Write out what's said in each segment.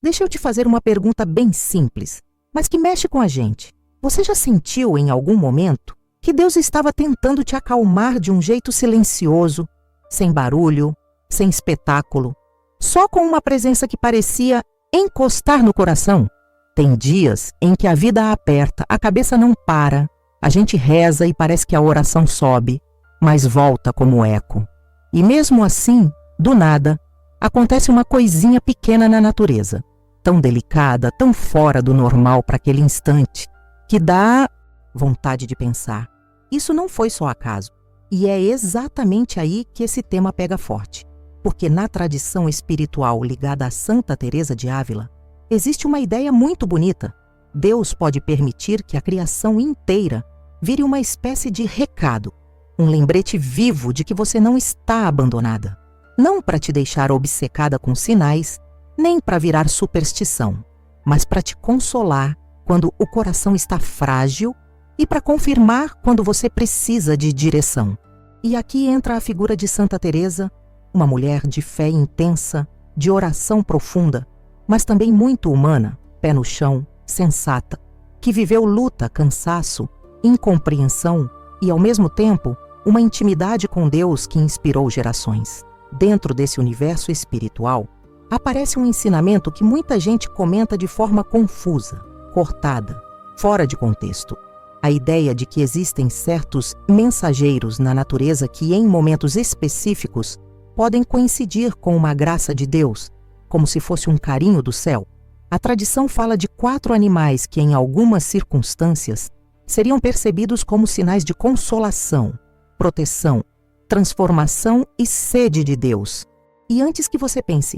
Deixa eu te fazer uma pergunta bem simples, mas que mexe com a gente. Você já sentiu em algum momento que Deus estava tentando te acalmar de um jeito silencioso, sem barulho, sem espetáculo, só com uma presença que parecia encostar no coração? Tem dias em que a vida aperta, a cabeça não para, a gente reza e parece que a oração sobe, mas volta como eco. E mesmo assim, do nada, acontece uma coisinha pequena na natureza, tão delicada, tão fora do normal para aquele instante, que dá vontade de pensar. Isso não foi só acaso. E é exatamente aí que esse tema pega forte. Porque na tradição espiritual ligada a Santa Teresa de Ávila, existe uma ideia muito bonita. Deus pode permitir que a criação inteira vire uma espécie de recado, um lembrete vivo de que você não está abandonada. Não para te deixar obcecada com sinais, nem para virar superstição, mas para te consolar quando o coração está frágil e para confirmar quando você precisa de direção. E aqui entra a figura de Santa Teresa, uma mulher de fé intensa, de oração profunda, mas também muito humana, pé no chão, sensata, que viveu luta, cansaço, incompreensão e, ao mesmo tempo, uma intimidade com Deus que inspirou gerações. Dentro desse universo espiritual, aparece um ensinamento que muita gente comenta de forma confusa, cortada, fora de contexto. A ideia de que existem certos mensageiros na natureza que, em momentos específicos, podem coincidir com uma graça de Deus, como se fosse um carinho do céu. A tradição fala de 4 animais que, em algumas circunstâncias, seriam percebidos como sinais de consolação, proteção, transformação e sede de Deus. E antes que você pense,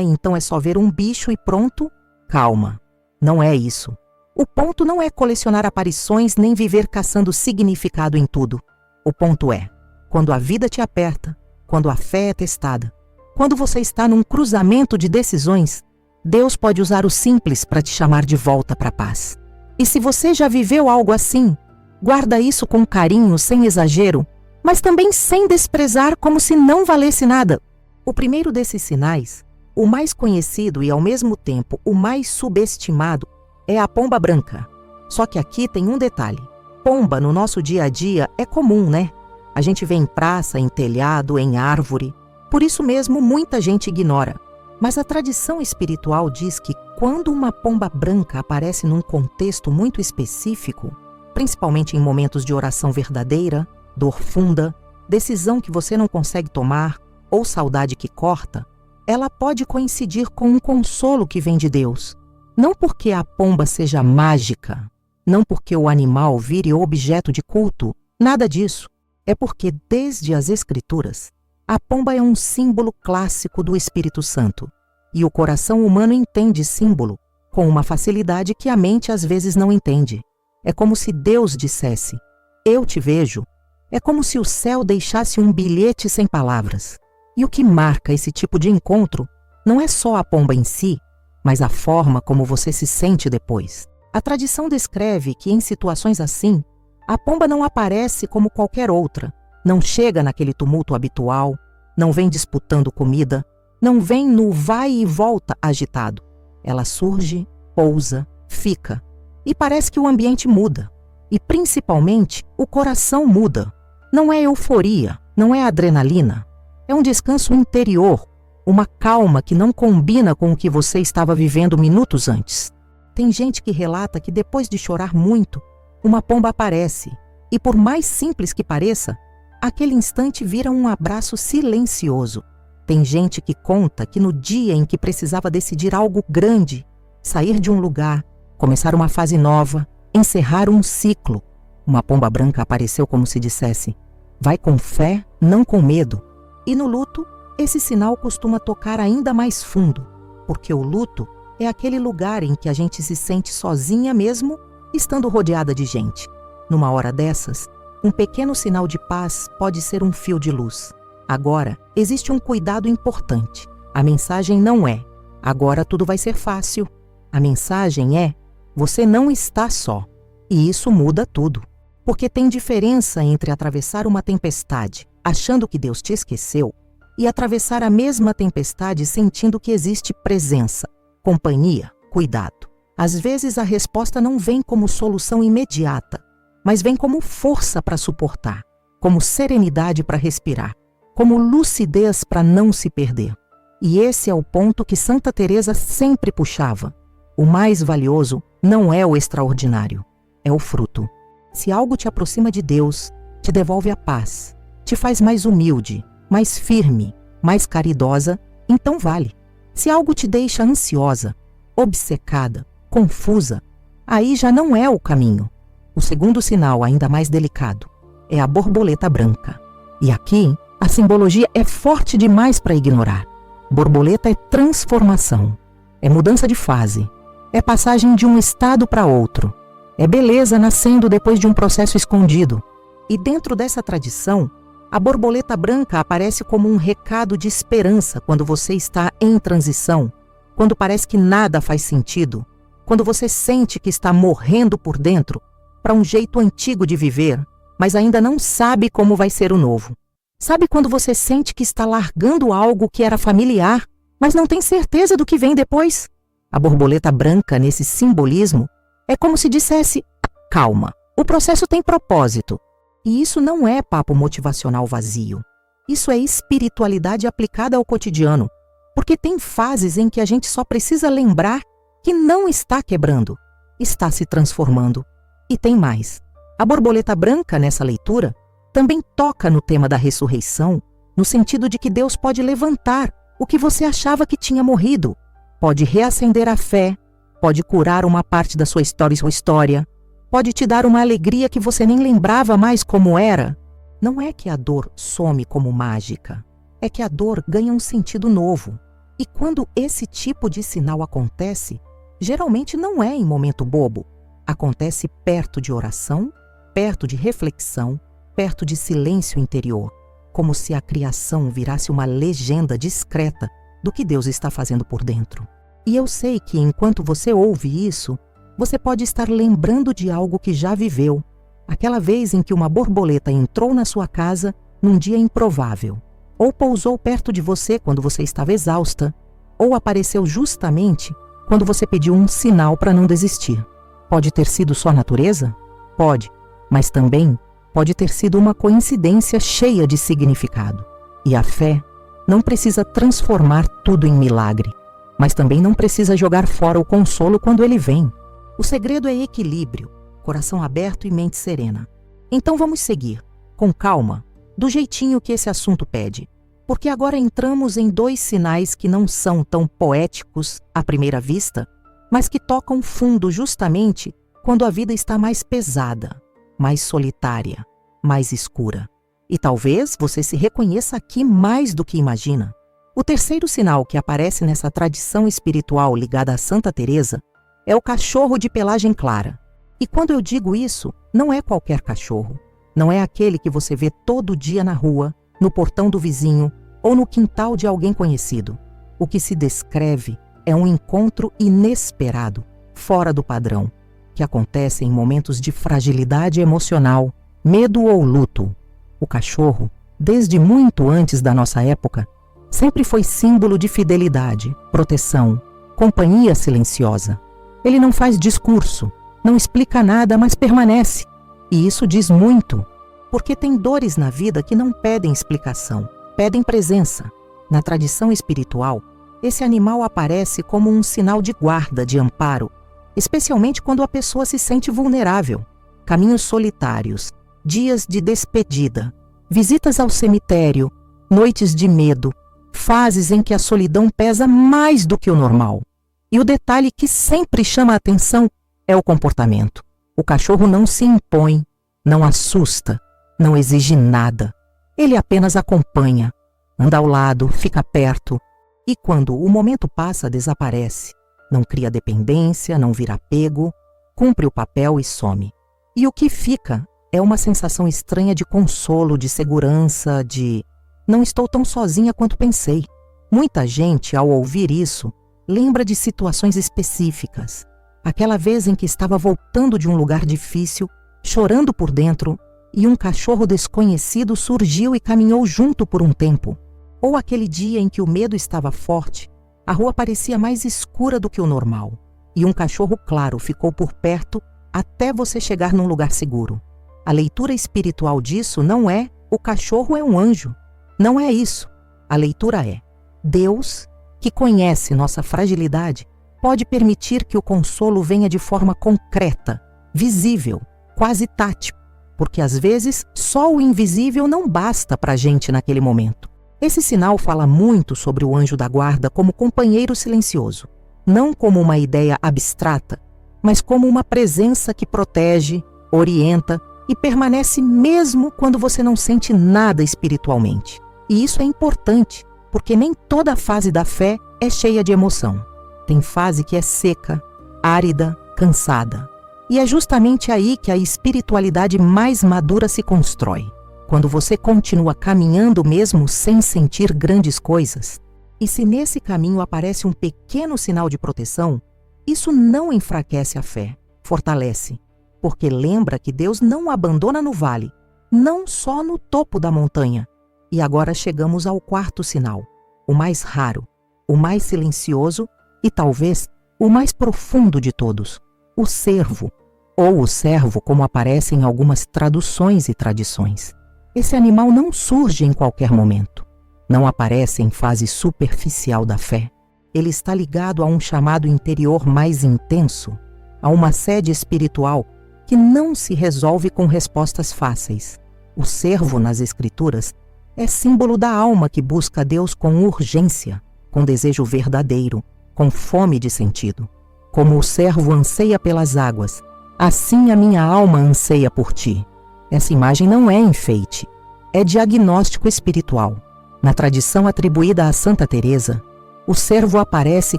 então é só ver um bicho e pronto, calma. Não é isso. O ponto não é colecionar aparições nem viver caçando significado em tudo. O ponto é, quando a vida te aperta, quando a fé é testada, quando você está num cruzamento de decisões, Deus pode usar o simples para te chamar de volta para a paz. E se você já viveu algo assim, guarda isso com carinho, sem exagero, mas também sem desprezar como se não valesse nada. O primeiro desses sinais, o mais conhecido e ao mesmo tempo o mais subestimado, é a pomba branca. Só que aqui tem um detalhe. Pomba no nosso dia a dia é comum, né? A gente vê em praça, em telhado, em árvore. Por isso mesmo muita gente ignora. Mas a tradição espiritual diz que quando uma pomba branca aparece num contexto muito específico, principalmente em momentos de oração verdadeira, dor funda, decisão que você não consegue tomar ou saudade que corta, ela pode coincidir com um consolo que vem de Deus. Não porque a pomba seja mágica, não porque o animal vire objeto de culto, nada disso. É porque, desde as Escrituras, a pomba é um símbolo clássico do Espírito Santo. E o coração humano entende símbolo com uma facilidade que a mente às vezes não entende. É como se Deus dissesse, eu te vejo. É como se o céu deixasse um bilhete sem palavras. E o que marca esse tipo de encontro não é só a pomba em si, mas a forma como você se sente depois. A tradição descreve que em situações assim, a pomba não aparece como qualquer outra, não chega naquele tumulto habitual, não vem disputando comida, não vem no vai e volta agitado. Ela surge, pousa, fica, e parece que o ambiente muda. E principalmente, o coração muda. Não é euforia, não é adrenalina, é um descanso interior, uma calma que não combina com o que você estava vivendo minutos antes. Tem gente que relata que depois de chorar muito, uma pomba aparece, e por mais simples que pareça, aquele instante vira um abraço silencioso. Tem gente que conta que no dia em que precisava decidir algo grande, sair de um lugar, começar uma fase nova, encerrar um ciclo, uma pomba branca apareceu como se dissesse, vai com fé, não com medo. E no luto, esse sinal costuma tocar ainda mais fundo, porque o luto é aquele lugar em que a gente se sente sozinha mesmo, estando rodeada de gente. Numa hora dessas, um pequeno sinal de paz pode ser um fio de luz. Agora, existe um cuidado importante. A mensagem não é, agora tudo vai ser fácil. A mensagem é, você não está só. E isso muda tudo. Porque tem diferença entre atravessar uma tempestade, achando que Deus te esqueceu, e atravessar a mesma tempestade sentindo que existe presença, companhia, cuidado. Às vezes a resposta não vem como solução imediata, mas vem como força para suportar, como serenidade para respirar, como lucidez para não se perder. E esse é o ponto que Santa Teresa sempre puxava. O mais valioso não é o extraordinário, é o fruto. Se algo te aproxima de Deus, te devolve a paz, te faz mais humilde, mais firme, mais caridosa, então vale. Se algo te deixa ansiosa, obcecada, confusa, aí já não é o caminho. O segundo sinal, ainda mais delicado, é a borboleta branca. E aqui, a simbologia é forte demais para ignorar. Borboleta é transformação, é mudança de fase, é passagem de um estado para outro, é beleza nascendo depois de um processo escondido. E dentro dessa tradição, a borboleta branca aparece como um recado de esperança quando você está em transição, quando parece que nada faz sentido, quando você sente que está morrendo por dentro para um jeito antigo de viver, mas ainda não sabe como vai ser o novo. Sabe quando você sente que está largando algo que era familiar, mas não tem certeza do que vem depois? A borboleta branca, nesse simbolismo, é como se dissesse: calma, o processo tem propósito. E isso não é papo motivacional vazio. Isso é espiritualidade aplicada ao cotidiano, porque tem fases em que a gente só precisa lembrar que não está quebrando, está se transformando. E tem mais. A borboleta branca, nessa leitura, também toca no tema da ressurreição, no sentido de que Deus pode levantar o que você achava que tinha morrido, pode reacender a fé, pode curar uma parte da sua história, pode te dar uma alegria que você nem lembrava mais como era. Não é que a dor some como mágica, é que a dor ganha um sentido novo. E quando esse tipo de sinal acontece, geralmente não é em momento bobo, acontece perto de oração, perto de reflexão, perto de silêncio interior, como se a criação virasse uma legenda discreta do que Deus está fazendo por dentro. E eu sei que enquanto você ouve isso, você pode estar lembrando de algo que já viveu, aquela vez em que uma borboleta entrou na sua casa num dia improvável, ou pousou perto de você quando você estava exausta, ou apareceu justamente quando você pediu um sinal para não desistir. Pode ter sido só natureza? Pode, mas também pode ter sido uma coincidência cheia de significado. E a fé não precisa transformar tudo em milagre, mas também não precisa jogar fora o consolo quando ele vem. O segredo é equilíbrio, coração aberto e mente serena. Então vamos seguir, com calma, do jeitinho que esse assunto pede, porque agora entramos em dois sinais que não são tão poéticos à primeira vista, mas que tocam fundo justamente quando a vida está mais pesada, mais solitária, mais escura. E talvez você se reconheça aqui mais do que imagina. O terceiro sinal que aparece nessa tradição espiritual ligada a Santa Teresa é o cachorro de pelagem clara. E quando eu digo isso, não é qualquer cachorro. Não é aquele que você vê todo dia na rua, no portão do vizinho ou no quintal de alguém conhecido. O que se descreve é um encontro inesperado, fora do padrão, que acontece em momentos de fragilidade emocional, medo ou luto. O cachorro, desde muito antes da nossa época, sempre foi símbolo de fidelidade, proteção, companhia silenciosa. Ele não faz discurso, não explica nada, mas permanece. E isso diz muito, porque tem dores na vida que não pedem explicação, pedem presença. Na tradição espiritual, esse animal aparece como um sinal de guarda, de amparo, especialmente quando a pessoa se sente vulnerável. Caminhos solitários, dias de despedida, visitas ao cemitério, noites de medo, fases em que a solidão pesa mais do que o normal. E o detalhe que sempre chama a atenção é o comportamento. O cachorro não se impõe, não assusta, não exige nada. Ele apenas acompanha, anda ao lado, fica perto. E quando o momento passa, desaparece. Não cria dependência, não vira apego, cumpre o papel e some. E o que fica é uma sensação estranha de consolo, de segurança, de não estou tão sozinha quanto pensei. Muita gente, ao ouvir isso, lembra de situações específicas. Aquela vez em que estava voltando de um lugar difícil, chorando por dentro, e um cachorro desconhecido surgiu e caminhou junto por um tempo. Ou aquele dia em que o medo estava forte A rua parecia mais escura do que o normal, e um cachorro claro ficou por perto até você chegar num lugar seguro. A leitura espiritual disso não é o cachorro é um anjo. Não é isso. A leitura é: Deus, que conhece nossa fragilidade, pode permitir que o consolo venha de forma concreta, visível, quase tátil, porque às vezes só o invisível não basta para a gente naquele momento. Esse sinal fala muito sobre o anjo da guarda como companheiro silencioso, não como uma ideia abstrata, mas como uma presença que protege, orienta e permanece mesmo quando você não sente nada espiritualmente. E isso é importante, porque nem toda fase da fé é cheia de emoção. Tem fase que é seca, árida, cansada. E é justamente aí que a espiritualidade mais madura se constrói. Quando você continua caminhando mesmo sem sentir grandes coisas. E se nesse caminho aparece um pequeno sinal de proteção, isso não enfraquece a fé, fortalece. Porque lembra que Deus não abandona no vale, não só no topo da montanha. E agora chegamos ao quarto sinal, o mais raro, o mais silencioso e talvez o mais profundo de todos, o cervo, ou o servo, como aparece em algumas traduções e tradições. Esse animal não surge em qualquer momento, não aparece em fase superficial da fé. Ele está ligado a um chamado interior mais intenso, a uma sede espiritual que não se resolve com respostas fáceis. O servo nas Escrituras é símbolo da alma que busca Deus com urgência, com desejo verdadeiro, com fome de sentido. Como o servo anseia pelas águas, assim a minha alma anseia por ti. Essa imagem não é enfeite, é diagnóstico espiritual. Na tradição atribuída a Santa Teresa, o servo aparece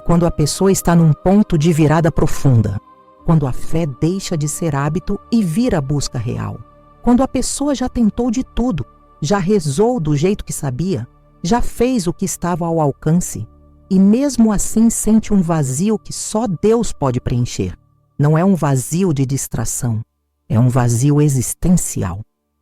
quando a pessoa está num ponto de virada profunda, quando a fé deixa de ser hábito e vira busca real, quando a pessoa já tentou de tudo, já rezou do jeito que sabia, já fez o que estava ao alcance, e mesmo assim sente um vazio que só Deus pode preencher. Não é um vazio de distração, é um vazio existencial.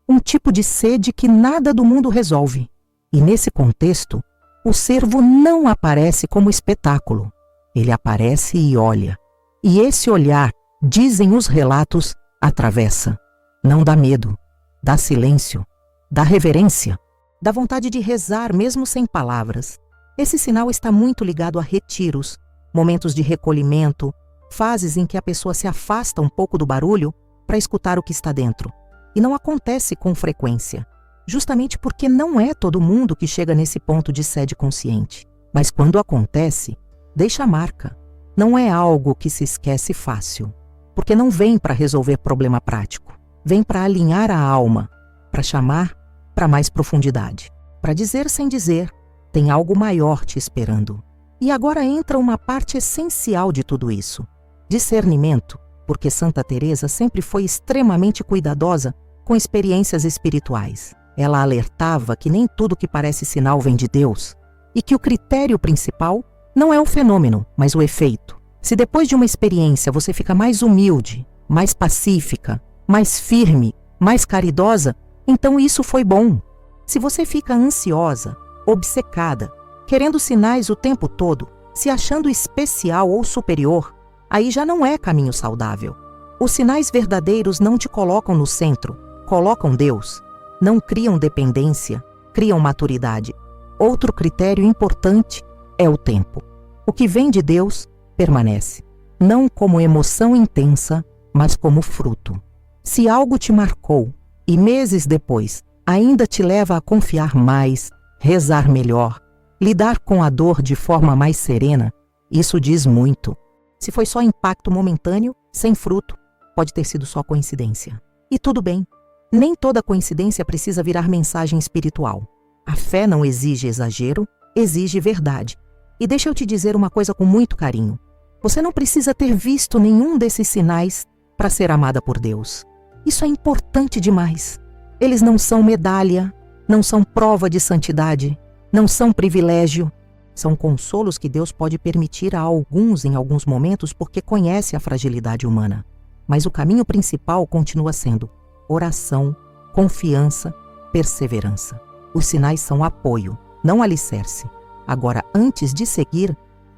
Um tipo de sede que nada do mundo resolve. E nesse contexto, o servo não aparece como espetáculo. Ele aparece e olha. E esse olhar, dizem os relatos, atravessa. Não dá medo, dá silêncio, dá reverência, dá vontade de rezar mesmo sem palavras. Esse sinal está muito ligado a retiros, momentos de recolhimento, fases em que a pessoa se afasta um pouco do barulho para escutar o que está dentro. E não acontece com frequência, justamente porque não é todo mundo que chega nesse ponto de sede consciente. Mas quando acontece, deixa a marca. Não é algo que se esquece fácil, porque não vem para resolver problema prático. Vem para alinhar a alma, para chamar para mais profundidade, para dizer sem dizer, tem algo maior te esperando. E agora entra uma parte essencial de tudo isso. Discernimento, porque Santa Teresa sempre foi extremamente cuidadosa com experiências espirituais. Ela alertava que nem tudo que parece sinal vem de Deus e que o critério principal não é o fenômeno, mas o efeito. Se depois de uma experiência você fica mais humilde, mais pacífica, mais firme, mais caridosa, então isso foi bom. Se você fica ansiosa, obcecada, querendo sinais o tempo todo, se achando especial ou superior, aí já não é caminho saudável. Os sinais verdadeiros não te colocam no centro, colocam Deus. Não criam dependência, criam maturidade. Outro critério importante é o tempo. O que vem de Deus permanece, não como emoção intensa, mas como fruto. Se algo te marcou e meses depois ainda te leva a confiar mais, rezar melhor, lidar com a dor de forma mais serena, isso diz muito. Se foi só impacto momentâneo, sem fruto, pode ter sido só coincidência. E tudo bem. Nem toda coincidência precisa virar mensagem espiritual. A fé não exige exagero, exige verdade. E deixa eu te dizer uma coisa com muito carinho. Você não precisa ter visto nenhum desses sinais para ser amada por Deus. Isso é importante demais. Eles não são medalha, não são prova de santidade, não são privilégio. São consolos que Deus pode permitir a alguns em alguns momentos porque conhece a fragilidade humana. Mas o caminho principal continua sendo oração, confiança, perseverança. Os sinais são apoio, não alicerce. Agora, antes de seguir,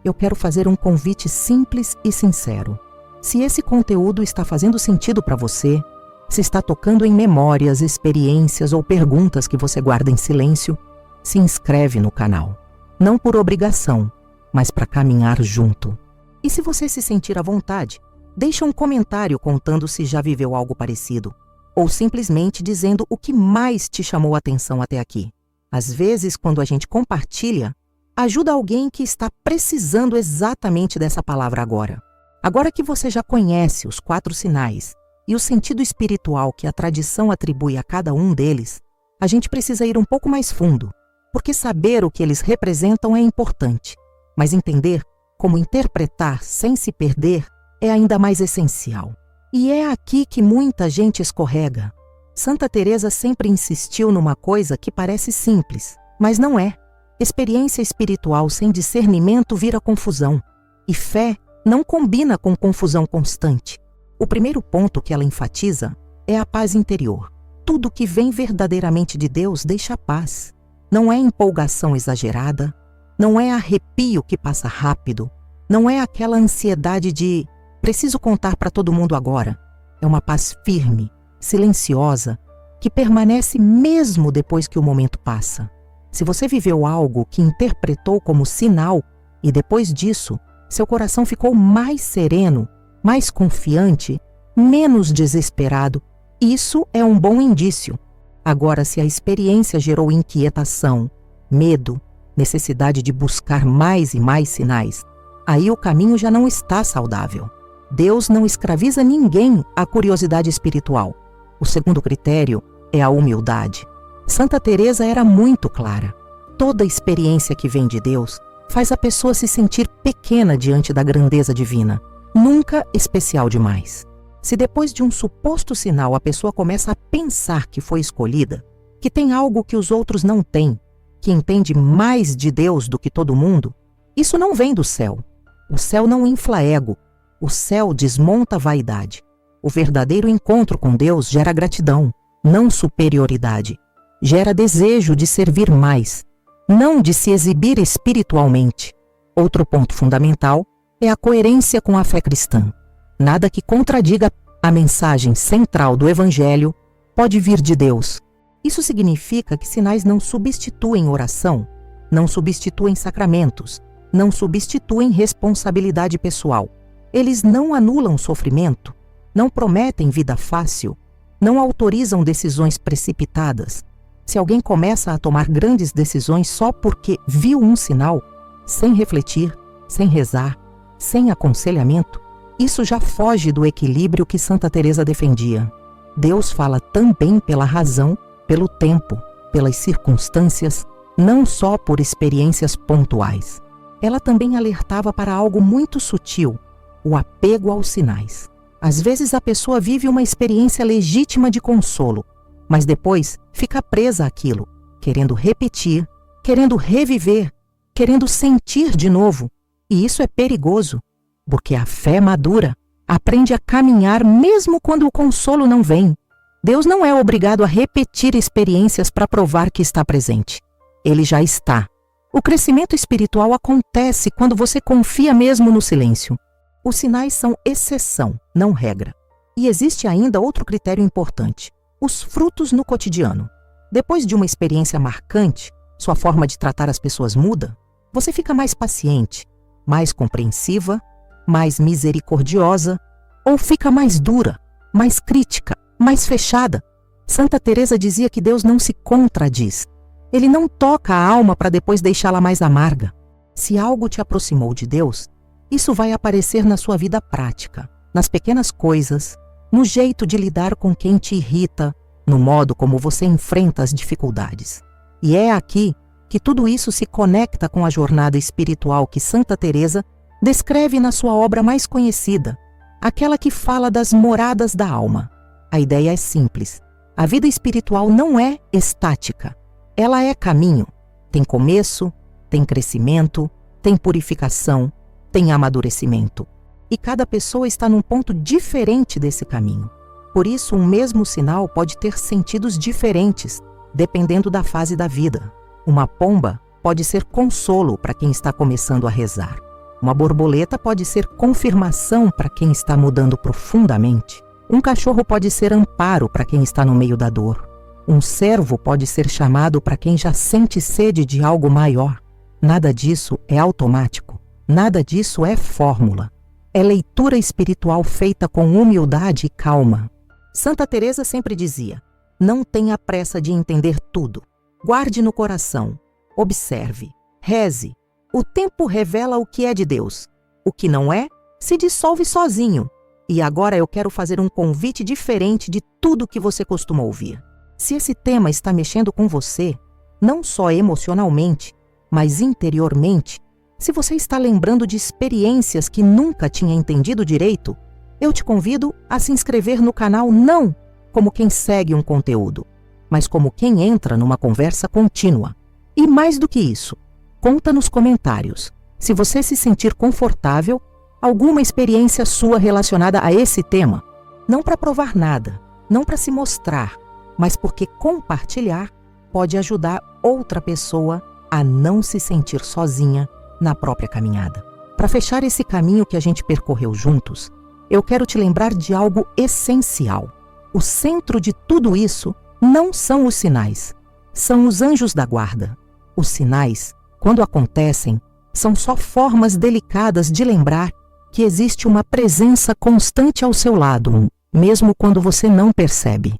eu quero fazer um convite simples e sincero. Se esse conteúdo está fazendo sentido para você, se está tocando em memórias, experiências ou perguntas que você guarda em silêncio, se inscreve no canal. Não por obrigação, mas para caminhar junto. E se você se sentir à vontade, deixa um comentário contando se já viveu algo parecido, ou simplesmente dizendo o que mais te chamou a atenção até aqui. Às vezes, quando a gente compartilha, ajuda alguém que está precisando exatamente dessa palavra agora. Agora que você já conhece os 4 sinais e o sentido espiritual que a tradição atribui a cada um deles, a gente precisa ir um pouco mais fundo, porque saber o que eles representam é importante, mas entender como interpretar sem se perder é ainda mais essencial. E é aqui que muita gente escorrega. Santa Teresa sempre insistiu numa coisa que parece simples, mas não é. Experiência espiritual sem discernimento vira confusão, e fé não combina com confusão constante. O primeiro ponto que ela enfatiza é a paz interior. Tudo que vem verdadeiramente de Deus deixa paz. Não é empolgação exagerada, não é arrepio que passa rápido, não é aquela ansiedade de preciso contar para todo mundo agora. É uma paz firme, silenciosa, que permanece mesmo depois que o momento passa. Se você viveu algo que interpretou como sinal e depois disso, seu coração ficou mais sereno, mais confiante, menos desesperado, isso é um bom indício. Agora, se a experiência gerou inquietação, medo, necessidade de buscar mais e mais sinais, aí o caminho já não está saudável. Deus não escraviza ninguém à curiosidade espiritual. O segundo critério é a humildade. Santa Teresa era muito clara. Toda experiência que vem de Deus faz a pessoa se sentir pequena diante da grandeza divina, nunca especial demais. Se depois de um suposto sinal a pessoa começa a pensar que foi escolhida, que tem algo que os outros não têm, que entende mais de Deus do que todo mundo, isso não vem do céu. O céu não infla ego, o céu desmonta a vaidade. O verdadeiro encontro com Deus gera gratidão, não superioridade. Gera desejo de servir mais, não de se exibir espiritualmente. Outro ponto fundamental é a coerência com a fé cristã. Nada que contradiga a mensagem central do Evangelho pode vir de Deus. Isso significa que sinais não substituem oração, não substituem sacramentos, não substituem responsabilidade pessoal. Eles não anulam sofrimento, não prometem vida fácil, não autorizam decisões precipitadas. Se alguém começa a tomar grandes decisões só porque viu um sinal, sem refletir, sem rezar, sem aconselhamento, isso já foge do equilíbrio que Santa Teresa defendia. Deus fala também pela razão, pelo tempo, pelas circunstâncias, não só por experiências pontuais. Ela também alertava para algo muito sutil, o apego aos sinais. Às vezes a pessoa vive uma experiência legítima de consolo, mas depois fica presa àquilo, querendo repetir, querendo reviver, querendo sentir de novo. E isso é perigoso, porque a fé madura aprende a caminhar mesmo quando o consolo não vem. Deus não é obrigado a repetir experiências para provar que está presente. Ele já está. O crescimento espiritual acontece quando você confia mesmo no silêncio. Os sinais são exceção, não regra. E existe ainda outro critério importante: os frutos no cotidiano. Depois de uma experiência marcante, sua forma de tratar as pessoas muda. Você fica mais paciente, mais compreensiva, mais misericordiosa, ou fica mais dura, mais crítica, mais fechada. Santa Teresa dizia que Deus não se contradiz. Ele não toca a alma para depois deixá-la mais amarga. Se algo te aproximou de Deus, isso vai aparecer na sua vida prática, nas pequenas coisas, no jeito de lidar com quem te irrita, no modo como você enfrenta as dificuldades. E é aqui que tudo isso se conecta com a jornada espiritual que Santa Teresa descreve na sua obra mais conhecida, aquela que fala das moradas da alma. A ideia é simples. A vida espiritual não é estática. Ela é caminho. Tem começo, tem crescimento, tem purificação, tem amadurecimento. E cada pessoa está num ponto diferente desse caminho. Por isso, um mesmo sinal pode ter sentidos diferentes, dependendo da fase da vida. Uma pomba pode ser consolo para quem está começando a rezar. Uma borboleta pode ser confirmação para quem está mudando profundamente. Um cachorro pode ser amparo para quem está no meio da dor. Um servo pode ser chamado para quem já sente sede de algo maior. Nada disso é automático. Nada disso é fórmula. É leitura espiritual feita com humildade e calma. Santa Teresa sempre dizia: não tenha pressa de entender tudo. Guarde no coração. Observe. Reze. O tempo revela o que é de Deus. O que não é, se dissolve sozinho. E agora eu quero fazer um convite diferente de tudo que você costuma ouvir. Se esse tema está mexendo com você, não só emocionalmente, mas interiormente, se você está lembrando de experiências que nunca tinha entendido direito, eu te convido a se inscrever no canal não como quem segue um conteúdo, mas como quem entra numa conversa contínua. E mais do que isso, conta nos comentários, se você se sentir confortável, alguma experiência sua relacionada a esse tema. Não para provar nada, não para se mostrar, mas porque compartilhar pode ajudar outra pessoa a não se sentir sozinha na própria caminhada. Para fechar esse caminho que a gente percorreu juntos, eu quero te lembrar de algo essencial. O centro de tudo isso não são os sinais, são os anjos da guarda. Os sinais, quando acontecem, são só formas delicadas de lembrar que existe uma presença constante ao seu lado, mesmo quando você não percebe.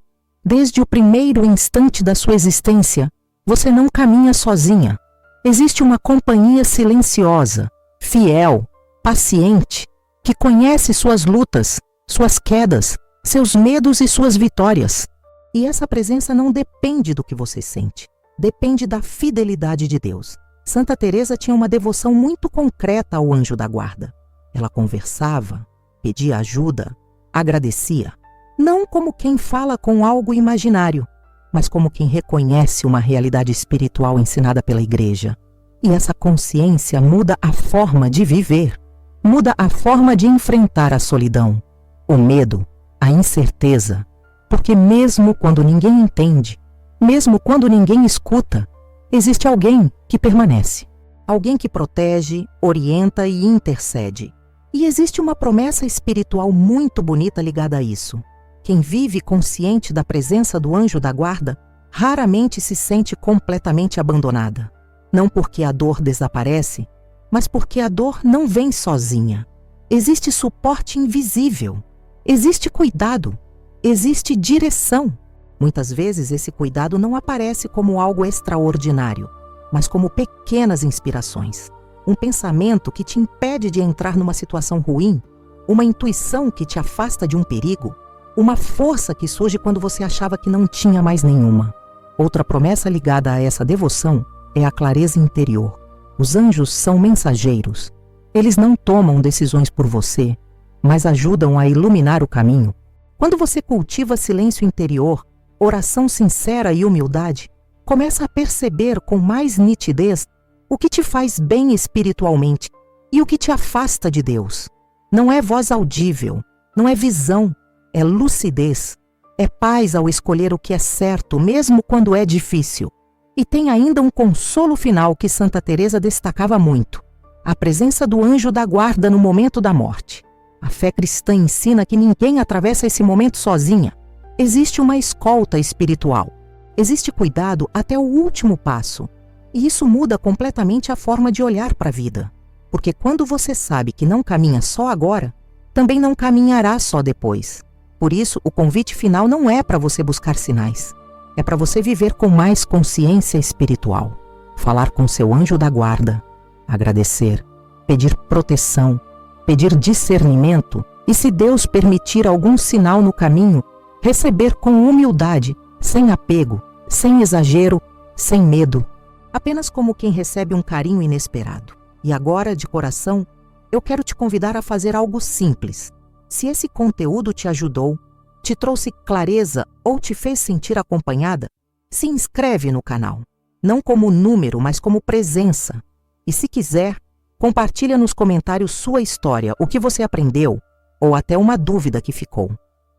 Desde o primeiro instante da sua existência, você não caminha sozinha. Existe uma companhia silenciosa, fiel, paciente, que conhece suas lutas, suas quedas, seus medos e suas vitórias. E essa presença não depende do que você sente, depende da fidelidade de Deus. Santa Teresa tinha uma devoção muito concreta ao anjo da guarda. Ela conversava, pedia ajuda, agradecia, não como quem fala com algo imaginário, mas como quem reconhece uma realidade espiritual ensinada pela Igreja. E essa consciência muda a forma de viver, muda a forma de enfrentar a solidão, o medo, a incerteza, porque mesmo quando ninguém entende, mesmo quando ninguém escuta, existe alguém que permanece, alguém que protege, orienta e intercede. E existe uma promessa espiritual muito bonita ligada a isso. Quem vive consciente da presença do anjo da guarda raramente se sente completamente abandonada. Não porque a dor desaparece, mas porque a dor não vem sozinha. Existe suporte invisível, existe cuidado, existe direção. Muitas vezes esse cuidado não aparece como algo extraordinário, mas como pequenas inspirações. Um pensamento que te impede de entrar numa situação ruim, uma intuição que te afasta de um perigo, uma força que surge quando você achava que não tinha mais nenhuma. Outra promessa ligada a essa devoção é a clareza interior. Os anjos são mensageiros. Eles não tomam decisões por você, mas ajudam a iluminar o caminho. Quando você cultiva silêncio interior, oração sincera e humildade, começa a perceber com mais nitidez o que te faz bem espiritualmente e o que te afasta de Deus. Não é voz audível, não é visão, é lucidez, é paz ao escolher o que é certo, mesmo quando é difícil. E tem ainda um consolo final que Santa Teresa destacava muito: a presença do anjo da guarda no momento da morte. A fé cristã ensina que ninguém atravessa esse momento sozinha. Existe uma escolta espiritual. Existe cuidado até o último passo. E isso muda completamente a forma de olhar para a vida. Porque quando você sabe que não caminha só agora, também não caminhará só depois. Por isso, o convite final não é para você buscar sinais. É para você viver com mais consciência espiritual. Falar com seu anjo da guarda, agradecer, pedir proteção, pedir discernimento e, se Deus permitir algum sinal no caminho, receber com humildade, sem apego, sem exagero, sem medo, apenas como quem recebe um carinho inesperado. E agora, de coração, eu quero te convidar a fazer algo simples. Se esse conteúdo te ajudou, te trouxe clareza ou te fez sentir acompanhada, se inscreve no canal. Não como número, mas como presença. E se quiser, compartilha nos comentários sua história, o que você aprendeu, ou até uma dúvida que ficou.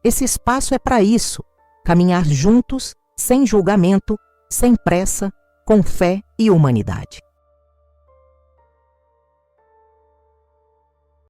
Esse espaço é para isso: caminhar juntos, sem julgamento, sem pressa, com fé e humanidade.